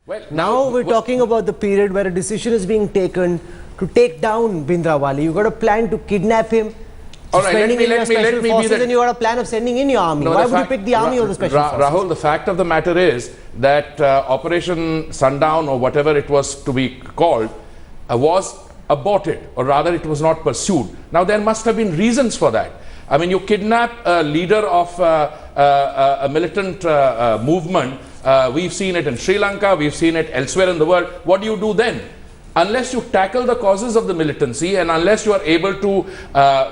Well, now we're talking about the period where a decision is being taken to take down Bhindranwale. You got a plan to kidnap him. All right, let me be the... And you got a plan of sending in your army. No, why would you pick the army or the special forces? Rahul, the fact of the matter is that Operation Sundown, or whatever it was to be called, was aborted, or rather it was not pursued. Now there must have been reasons for that. I mean, you kidnap a leader of a militant movement. We've seen it in Sri Lanka, we've seen it elsewhere in the world. What do you do then? Unless you tackle the causes of the militancy, and unless you are able to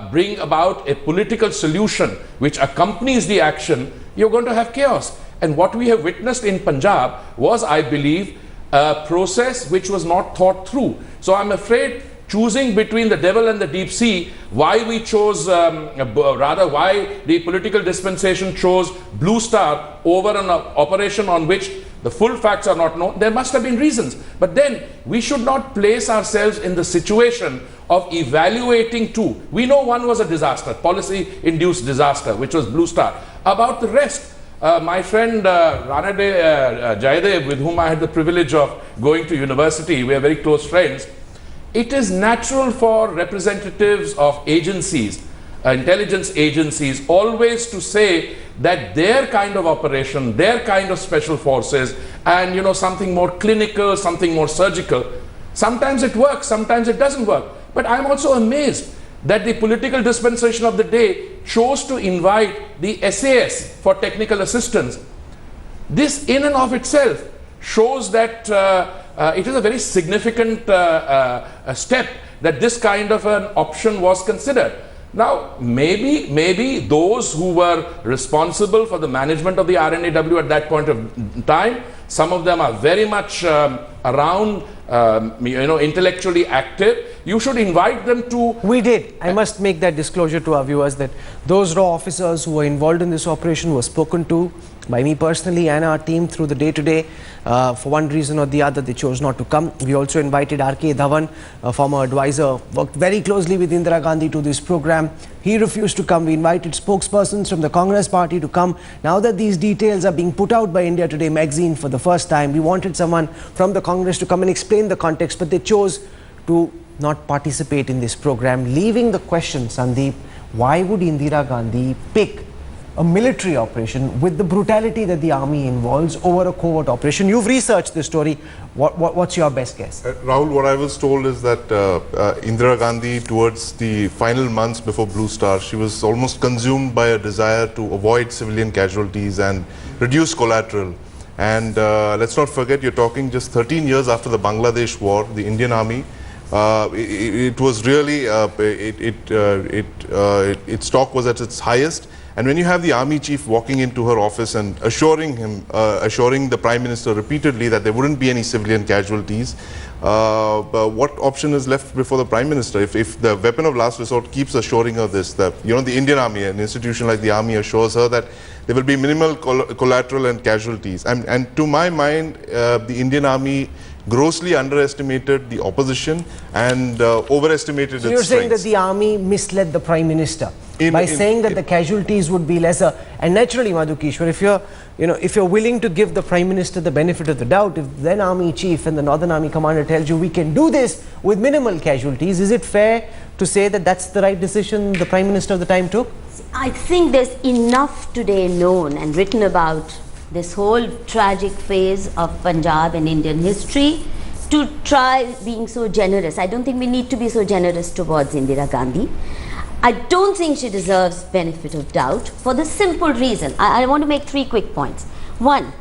bring about a political solution which accompanies the action, you're going to have chaos. And what we have witnessed in Punjab was, I believe, a process which was not thought through. So I'm afraid, choosing between the devil and the deep sea, why we chose, why the political dispensation chose Blue Star over an operation on which the full facts are not known, there must have been reasons. But then we should not place ourselves in the situation of evaluating two. We know one was a disaster, policy-induced disaster, which was Blue Star. About the rest, my friend Ranade Jayadev, with whom I had the privilege of going to university, we are very close friends. It is natural for representatives of agencies, intelligence agencies, always to say that their kind of operation, their kind of special forces, and something more clinical, something more surgical, sometimes it works, sometimes it doesn't work. But I'm also amazed that the political dispensation of the day chose to invite the SAS for technical assistance. This in and of itself shows that it is a very significant step that this kind of an option was considered. Now, maybe those who were responsible for the management of the RNAW at that point of time, some of them are very much around, intellectually active. You should invite them to... We did. I must make that disclosure to our viewers that those raw officers who were involved in this operation were spoken to by me personally and our team through the day-to-day. For one reason or the other, they chose not to come. We also invited R.K. Dhawan, a former advisor, worked very closely with Indira Gandhi to this program. He refused to come. We invited spokespersons from the Congress party to come. Now that these details are being put out by India Today magazine for the first time, we wanted someone from the Congress to come and explain the context, but they chose to not participate in this program, leaving the question, Sandeep, why would Indira Gandhi pick a military operation with the brutality that the army involves over a covert operation? You've researched this story. What's your best guess? Rahul, what I was told is that Indira Gandhi, towards the final months before Blue Star, she was almost consumed by a desire to avoid civilian casualties and reduce collateral. And let's not forget, you're talking just 13 years after the Bangladesh war, the Indian army, it was really, its stock was at its highest. And when you have the army chief walking into her office and assuring the Prime Minister repeatedly that there wouldn't be any civilian casualties, what option is left before the Prime Minister? If the weapon of last resort keeps assuring her this, that the Indian army, an institution like the army, assures her that there will be minimal collateral and casualties. And to my mind, the Indian army grossly underestimated the opposition and overestimated its strengths. You're saying that the army misled the Prime Minister by saying that the casualties would be lesser. And naturally, Madhukishwar, if you're willing to give the Prime Minister the benefit of the doubt, if then Army Chief and the Northern Army Commander tells you we can do this with minimal casualties, is it fair to say that that's the right decision the Prime Minister of the time took? I think there's enough today known and written about this whole tragic phase of Punjab and Indian history to try being so generous. I don't think we need to be so generous towards Indira Gandhi. I don't think she deserves benefit of doubt for the simple reason. I want to make 3 quick points. One,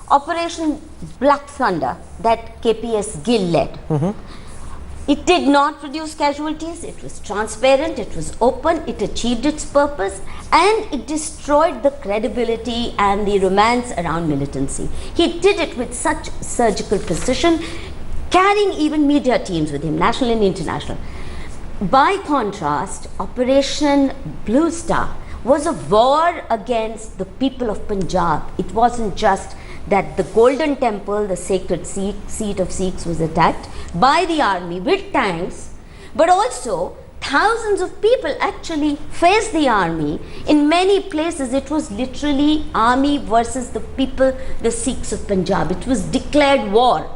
Operation Black Thunder that KPS Gill led. It did not produce casualties, it was transparent, it was open, it achieved its purpose, and it destroyed the credibility and the romance around militancy. He did it with such surgical precision, carrying even media teams with him, national and international. By contrast, Operation Blue Star was a war against the people of Punjab. It wasn't just that the Golden Temple, the sacred seat of Sikhs, was attacked by the army with tanks, but also thousands of people actually faced the army. In many places it was literally army versus the people, the Sikhs of Punjab. It was declared war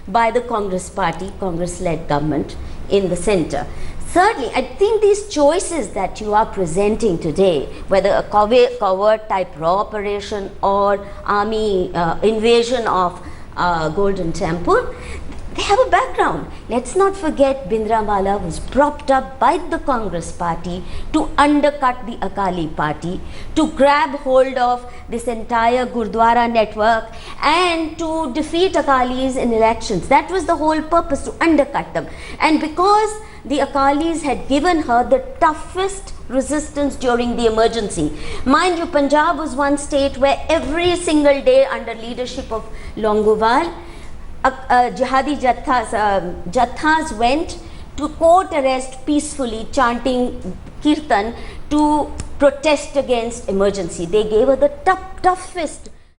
by the Congress party, Congress-led government in the centre. Thirdly, I think these choices that you are presenting today, whether a covert type raw operation or army invasion of Golden Temple, they have a background. Let's not forget Bhindranwala was propped up by the Congress party to undercut the Akali party, to grab hold of this entire Gurdwara network and to defeat Akalis in elections. That was the whole purpose, to undercut them. And because the Akalis had given her the toughest resistance during the emergency. Mind you, Punjab was one state where every single day under leadership of Longowal, jihadi jathas went to court arrest peacefully, chanting kirtan to protest against emergency. They gave her the toughest